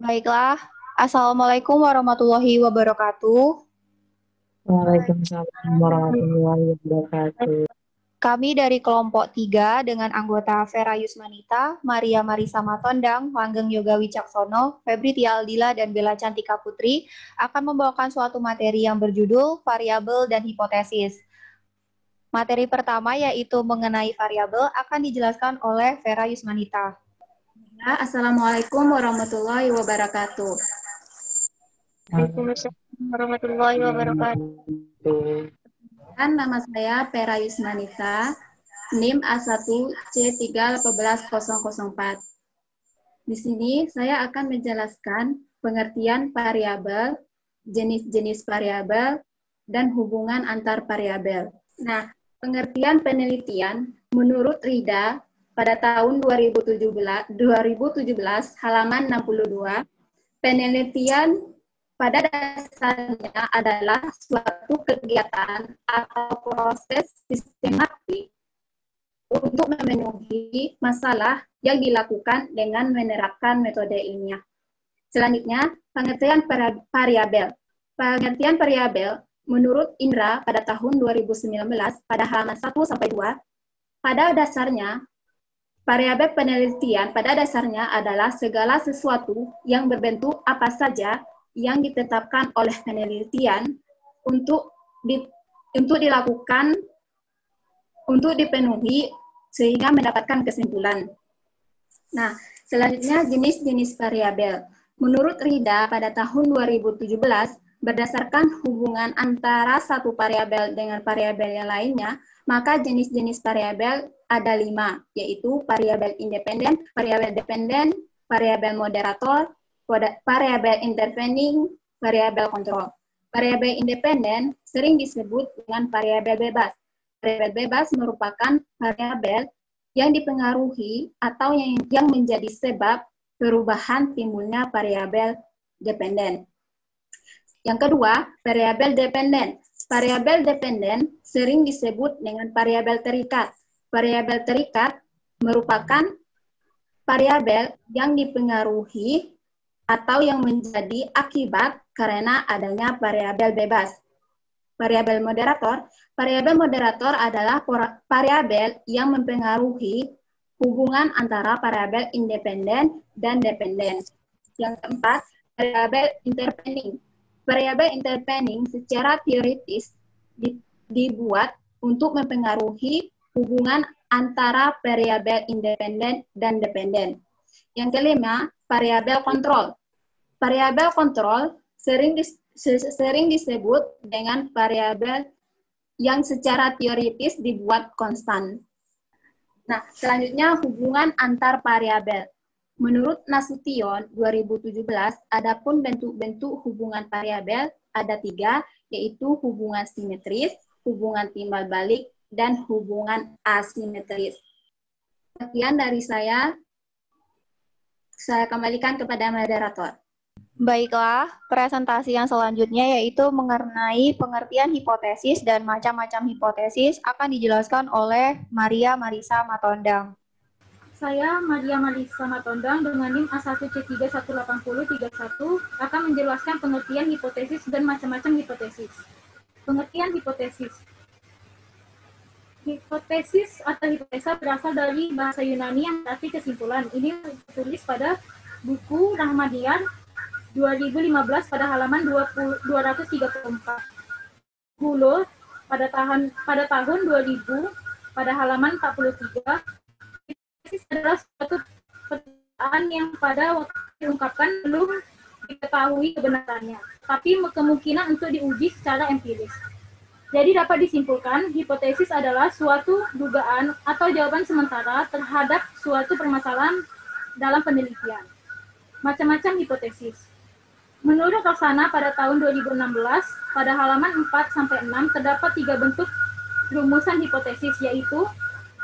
Baiklah, Assalamualaikum warahmatullahi wabarakatuh. Waalaikumsalam warahmatullahi wabarakatuh. Kami dari kelompok 3 dengan anggota Vera Yusmanita, Maria Marisa Matondang, Langgeng Yoga Wicaksono, Febri Tia Aldila, dan Bella Cantika Putri akan membawakan suatu materi yang berjudul variabel dan hipotesis. Materi pertama yaitu mengenai variabel akan dijelaskan oleh Vera Yusmanita. Assalamualaikum warahmatullahi wabarakatuh. Waalaikumsalam warahmatullahi wabarakatuh. Nama saya Vera Yusmanita, NIM A1C3181004. Di sini saya akan menjelaskan pengertian variabel, jenis-jenis variabel, dan hubungan antar variabel. Nah, pengertian penelitian menurut Rida pada tahun 2017 halaman 62, penelitian pada dasarnya adalah suatu kegiatan atau proses sistematik untuk memenuhi masalah yang dilakukan dengan menerapkan metode ilmiah. Selanjutnya, pengertian variabel. Pengertian variabel menurut Indra pada tahun 2019 pada halaman 1-2, pada dasarnya variabel penelitian pada dasarnya adalah segala sesuatu yang berbentuk apa saja yang ditetapkan oleh penelitian untuk dilakukan, untuk dipenuhi sehingga mendapatkan kesimpulan. Nah, selanjutnya jenis-jenis variabel. Menurut Rida pada tahun 2017, berdasarkan hubungan antara satu variabel dengan variabel yang lainnya, maka jenis-jenis variabel ada 5, yaitu variabel independen, variabel dependen, variabel moderator, variabel intervening, variabel kontrol. Variabel independen sering disebut dengan variabel bebas. Variabel bebas merupakan variabel yang dipengaruhi atau yang menjadi sebab perubahan timbulnya variabel dependen. Yang kedua, variabel dependen. Variabel dependen sering disebut dengan variabel terikat. Variabel terikat merupakan variabel yang dipengaruhi atau yang menjadi akibat karena adanya variabel bebas. Variabel moderator adalah variabel yang mempengaruhi hubungan antara variabel independen dan dependen. Yang keempat, variabel intervening. Variabel intervening secara teoritis dibuat untuk mempengaruhi hubungan antara variabel independen dan dependen. Yang kelima, variabel kontrol. Variabel kontrol sering disebut dengan variabel yang secara teoritis dibuat konstan. Nah, selanjutnya hubungan antar variabel. Menurut Nasution 2017, adapun bentuk-bentuk hubungan variabel ada 3, yaitu hubungan simetris, hubungan timbal balik, dan hubungan asimetris. Sekian dari saya kembalikan kepada moderator. Baiklah, presentasi yang selanjutnya yaitu mengenai pengertian hipotesis dan macam-macam hipotesis akan dijelaskan oleh Maria Marisa Matondang. Saya Maria Marisa Matondang dengan NIM A1C3180131 akan menjelaskan pengertian hipotesis dan macam-macam hipotesis. Pengertian hipotesis. Hipotesis atau hipotesa berasal dari bahasa Yunani yang berarti kesimpulan. Ini ditulis pada buku Rahmanian 2015 pada halaman 234. Gulo pada tahun 2000 pada halaman 43. Hipotesis adalah suatu pertanyaan yang pada waktu diungkapkan belum diketahui kebenarannya, tapi kemungkinan untuk diuji secara empiris. Jadi dapat disimpulkan, hipotesis adalah suatu dugaan atau jawaban sementara terhadap suatu permasalahan dalam penelitian. Macam-macam hipotesis. Menurut Roksana pada tahun 2016, pada halaman 4-6 terdapat 3 bentuk rumusan hipotesis, yaitu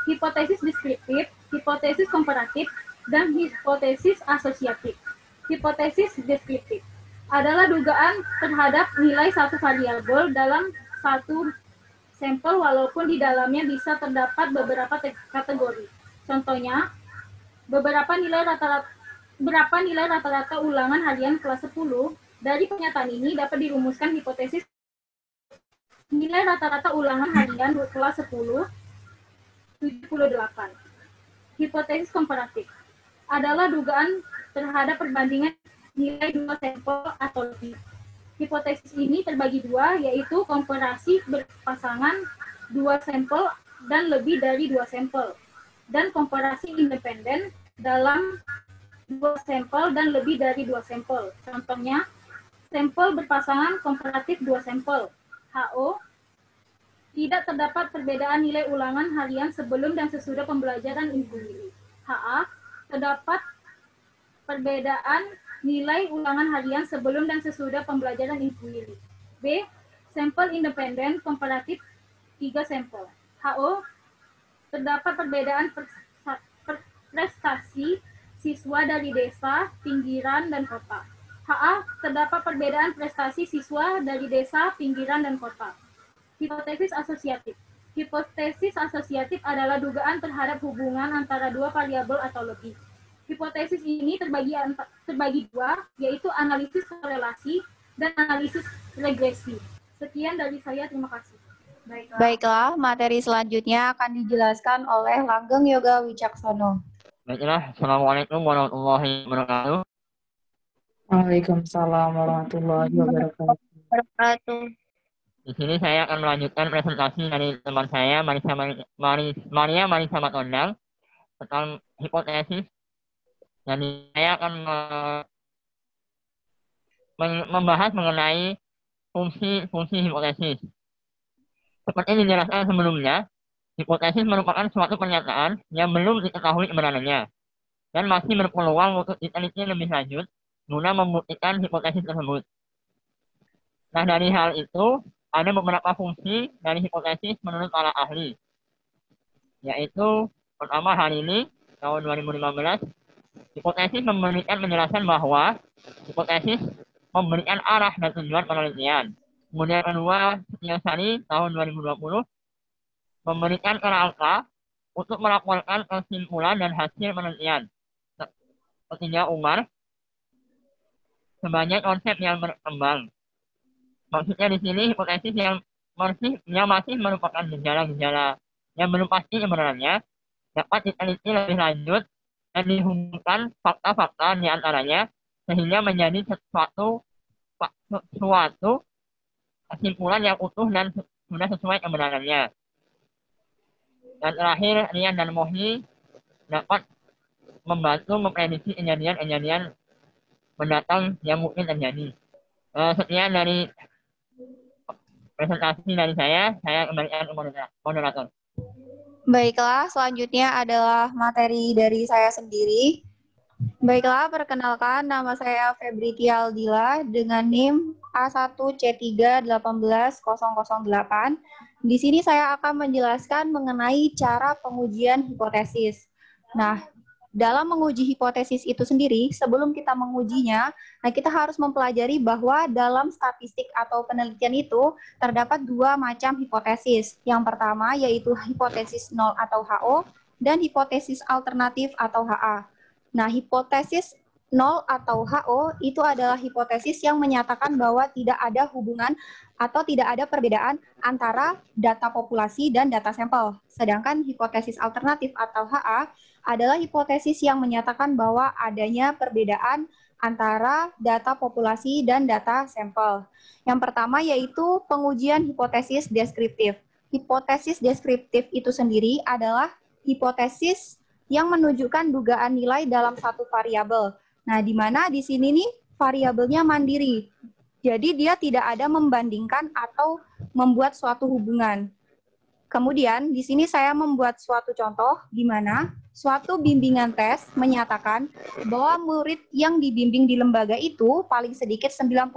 hipotesis deskriptif, hipotesis komparatif, dan hipotesis asosiatif. Hipotesis deskriptif adalah dugaan terhadap nilai satu variabel dalam satu sampel walaupun di dalamnya bisa terdapat beberapa kategori. Contohnya, beberapa nilai berapa nilai rata-rata ulangan harian kelas 10? Dari pernyataan ini dapat dirumuskan hipotesis nilai rata-rata ulangan harian kelas 10 78. Hipotesis komparatif adalah dugaan terhadap perbandingan nilai dua sampel atau lebih. Hipotesis ini terbagi dua, yaitu komparasi berpasangan dua sampel dan lebih dari dua sampel, dan komparasi independen dalam dua sampel dan lebih dari dua sampel. Contohnya, sampel berpasangan komparatif dua sampel. HO, tidak terdapat perbedaan nilai ulangan harian sebelum dan sesudah pembelajaran individu. HA, terdapat perbedaan nilai ulangan harian sebelum dan sesudah pembelajaran individu. B, sampel independen komparatif 3 sampel. HO, terdapat perbedaan prestasi siswa dari desa, pinggiran, dan kota. HA, terdapat perbedaan prestasi siswa dari desa, pinggiran, dan kota. Hipotesis asosiatif. Hipotesis asosiatif adalah dugaan terhadap hubungan antara dua variabel atau lebih. Hipotesis ini terbagi dua, yaitu analisis korelasi dan analisis regresi. Sekian dari saya, terima kasih. Baiklah, materi selanjutnya akan dijelaskan oleh Langgeng Yoga Wicaksono. Baiklah, Assalamualaikum warahmatullahi wabarakatuh. Waalaikumsalam warahmatullahi wabarakatuh. Di sini saya akan melanjutkan presentasi dari teman saya, Maria Marisa Matondang, tentang hipotesis. Dan saya akan membahas mengenai fungsi hipotesis. Seperti dijelaskan sebelumnya, hipotesis merupakan suatu pernyataan yang belum diketahui kebenarannya dan masih berpeluang untuk diteliti lebih lanjut guna membuktikan hipotesis tersebut. Nah, dari hal itu, ada beberapa fungsi dari hipotesis menurut para ahli, yaitu pertama, hari ini, tahun 2015, hipotesis memberikan penjelasan bahwa hipotesis memberikan arah dan tujuan penelitian. Kemudian kedua, Setiasari, tahun 2020, memberikan kerangka untuk melaporkan kesimpulan dan hasil penelitian. Ketiga, Umar, sebagai konsep yang berkembang. Maksudnya di sini hipotesis yang masih merupakan gejala-gejala yang belum pasti kebenarannya dapat diteliti lebih lanjut dan dihubungkan fakta-fakta di antaranya sehingga menjadi suatu kesimpulan yang utuh dan sudah sesuai kebenarannya. Dan terakhir, Rian dan Mohni dapat membantu memprediksi kejadian-kejadian mendatang yang mungkin terjadi. Sekian dari presentasi dari saya kembalikan ke moderator. Baiklah, selanjutnya adalah materi dari saya sendiri. Baiklah, perkenalkan nama saya Febri Tialdila dengan NIM A1C3-18008. Di sini saya akan menjelaskan mengenai cara pengujian hipotesis. Nah, dalam menguji hipotesis itu sendiri, sebelum kita mengujinya, kita harus mempelajari bahwa dalam statistik atau penelitian itu terdapat dua macam hipotesis. Yang pertama yaitu hipotesis nol atau HO dan hipotesis alternatif atau HA. Nah, hipotesis nol atau HO itu adalah hipotesis yang menyatakan bahwa tidak ada hubungan atau tidak ada perbedaan antara data populasi dan data sampel. Sedangkan hipotesis alternatif atau HA adalah hipotesis yang menyatakan bahwa adanya perbedaan antara data populasi dan data sampel. Yang pertama yaitu pengujian hipotesis deskriptif. Hipotesis deskriptif itu sendiri adalah hipotesis yang menunjukkan dugaan nilai dalam satu variabel. Nah, di mana di sini nih variabelnya mandiri. Jadi dia tidak ada membandingkan atau membuat suatu hubungan. Kemudian di sini saya membuat suatu contoh di mana suatu bimbingan tes menyatakan bahwa murid yang dibimbing di lembaga itu paling sedikit 90%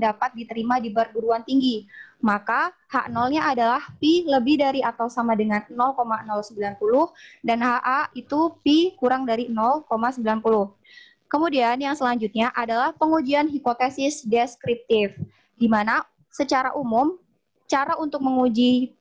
dapat diterima di perguruan tinggi. Maka H0-nya adalah Pi lebih dari atau sama dengan 0,090 dan HA itu Pi kurang dari 0,90. Kemudian yang selanjutnya adalah pengujian hipotesis deskriptif, di mana secara umum cara untuk menguji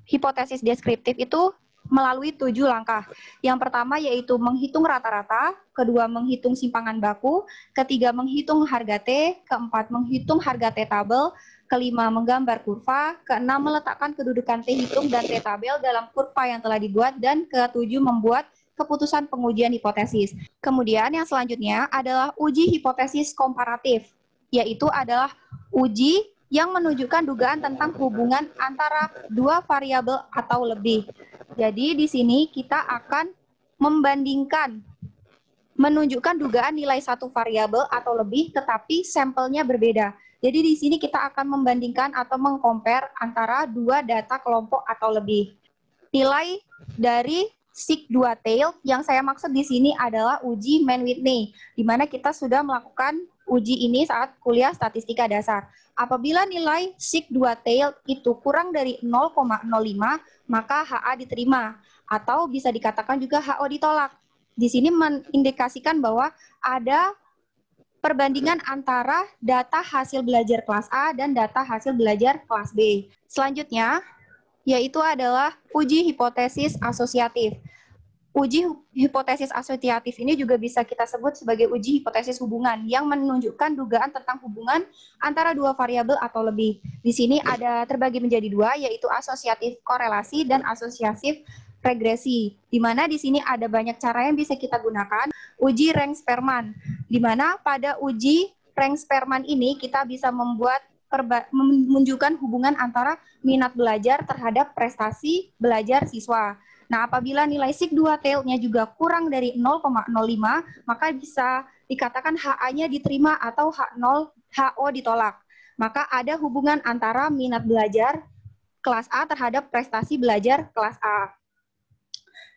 hipotesis deskriptif itu melalui 7 langkah. Yang pertama yaitu menghitung rata-rata, kedua menghitung simpangan baku, ketiga menghitung harga T, keempat menghitung harga T tabel, kelima menggambar kurva, keenam meletakkan kedudukan T hitung dan T tabel dalam kurva yang telah dibuat, dan ketujuh membuat keputusan pengujian hipotesis. Kemudian yang selanjutnya adalah uji hipotesis komparatif, yaitu adalah uji yang menunjukkan dugaan tentang hubungan antara dua variabel atau lebih. Jadi di sini kita akan membandingkan, menunjukkan dugaan nilai satu variabel atau lebih, tetapi sampelnya berbeda. Jadi di sini kita akan membandingkan atau mengcompare antara dua data kelompok atau lebih. Nilai dari SIG2 tail yang saya maksud di sini adalah uji Mann-Whitney, di mana kita sudah melakukan uji ini saat kuliah statistika dasar. Apabila nilai SIG2 tail itu kurang dari 0,05, maka HA diterima, atau bisa dikatakan juga HO ditolak. Di sini mengindikasikan bahwa ada perbandingan antara data hasil belajar kelas A dan data hasil belajar kelas B. Selanjutnya, yaitu adalah uji hipotesis asosiatif. Uji hipotesis asosiatif ini juga bisa kita sebut sebagai uji hipotesis hubungan yang menunjukkan dugaan tentang hubungan antara dua variabel atau lebih. Di sini ada terbagi menjadi dua, yaitu asosiatif korelasi dan asosiatif regresi. Di mana di sini ada banyak cara yang bisa kita gunakan. Uji Rank-Spearman, di mana pada uji Rank-Spearman ini kita bisa menunjukkan hubungan antara minat belajar terhadap prestasi belajar siswa. Nah, apabila nilai SIG2 tail-nya juga kurang dari 0,05, maka bisa dikatakan HA-nya diterima atau HO ditolak. Maka ada hubungan antara minat belajar kelas A terhadap prestasi belajar kelas A.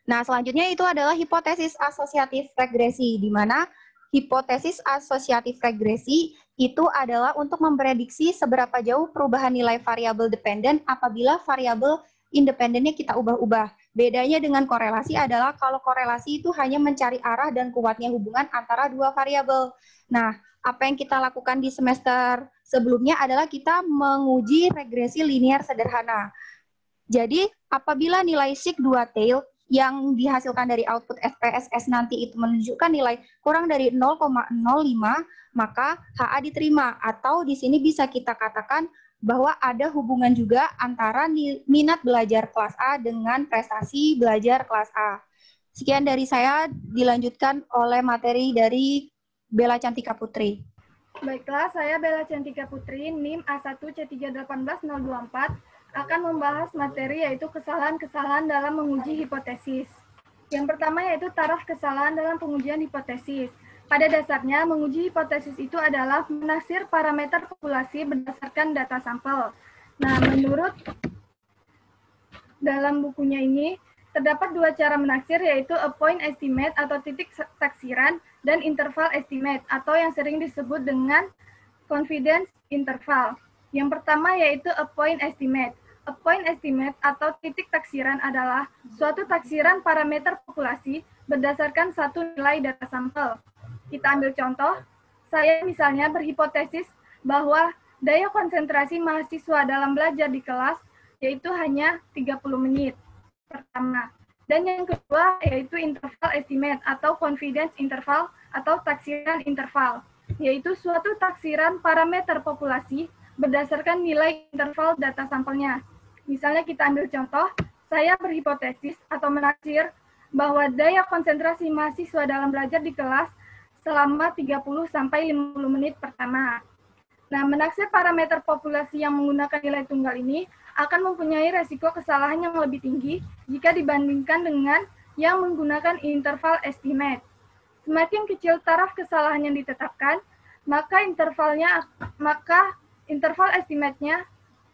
Nah, selanjutnya itu adalah hipotesis asosiatif regresi, di mana hipotesis asosiatif regresi itu adalah untuk memprediksi seberapa jauh perubahan nilai variabel dependen apabila variabel independennya kita ubah-ubah. Bedanya dengan korelasi adalah kalau korelasi itu hanya mencari arah dan kuatnya hubungan antara dua variabel. Nah, apa yang kita lakukan di semester sebelumnya adalah kita menguji regresi linear sederhana. Jadi, apabila nilai SIG2 tail yang dihasilkan dari output SPSS nanti itu menunjukkan nilai kurang dari 0,05, maka HA diterima, atau di sini bisa kita katakan bahwa ada hubungan juga antara minat belajar kelas A dengan prestasi belajar kelas A. Sekian dari saya, dilanjutkan oleh materi dari Bella Cantika Putri. Baiklah, saya Bella Cantika Putri, NIM A1C318024, akan membahas materi yaitu kesalahan-kesalahan dalam menguji hipotesis. Yang pertama yaitu taraf kesalahan dalam pengujian hipotesis. Pada dasarnya, menguji hipotesis itu adalah menaksir parameter populasi berdasarkan data sampel. Nah, menurut dalam bukunya ini, terdapat dua cara menaksir, yaitu a point estimate atau titik taksiran, dan interval estimate atau yang sering disebut dengan confidence interval. Yang pertama yaitu a point estimate. A point estimate atau titik taksiran adalah suatu taksiran parameter populasi berdasarkan satu nilai data sampel. Kita ambil contoh, saya misalnya berhipotesis bahwa daya konsentrasi mahasiswa dalam belajar di kelas yaitu hanya 30 menit pertama. Dan yang kedua yaitu interval estimate atau confidence interval atau taksiran interval, yaitu suatu taksiran parameter populasi berdasarkan nilai interval data sampelnya. Misalnya kita ambil contoh, saya berhipotesis atau menaksir bahwa daya konsentrasi mahasiswa dalam belajar di kelas selama 30-50 menit pertama. Nah, menaksir parameter populasi yang menggunakan nilai tunggal ini akan mempunyai resiko kesalahan yang lebih tinggi jika dibandingkan dengan yang menggunakan interval estimate. Semakin kecil taraf kesalahan yang ditetapkan, maka interval estimate-nya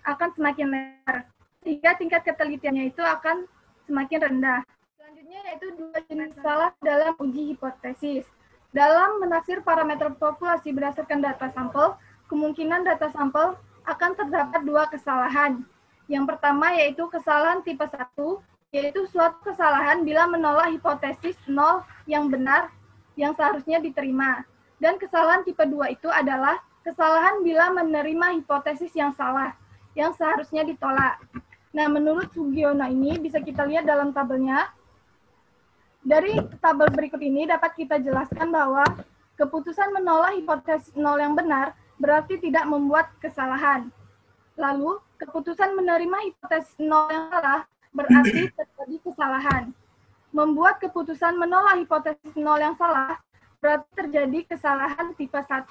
akan semakin lebar, sehingga tingkat ketelitiannya itu akan semakin rendah. Selanjutnya yaitu dua jenis salah dalam uji hipotesis. Dalam menaksir parameter populasi berdasarkan data sampel, kemungkinan data sampel akan terdapat dua kesalahan. Yang pertama yaitu kesalahan tipe 1, yaitu suatu kesalahan bila menolak hipotesis 0 yang benar yang seharusnya diterima. Dan kesalahan tipe 2 itu adalah kesalahan bila menerima hipotesis yang salah yang seharusnya ditolak. Nah, menurut Sugiono ini bisa kita lihat dalam tabelnya. Dari tabel berikut ini dapat kita jelaskan bahwa keputusan menolak hipotesis nol yang benar berarti tidak membuat kesalahan. Lalu, keputusan menerima hipotesis nol yang salah berarti terjadi kesalahan. Membuat keputusan menolak hipotesis nol yang salah berarti terjadi kesalahan tipe 1.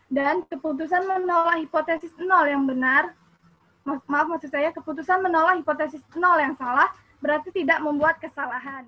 Dan keputusan menolak hipotesis nol yang benar, maksud saya keputusan menolak hipotesis nol yang salah berarti tidak membuat kesalahan.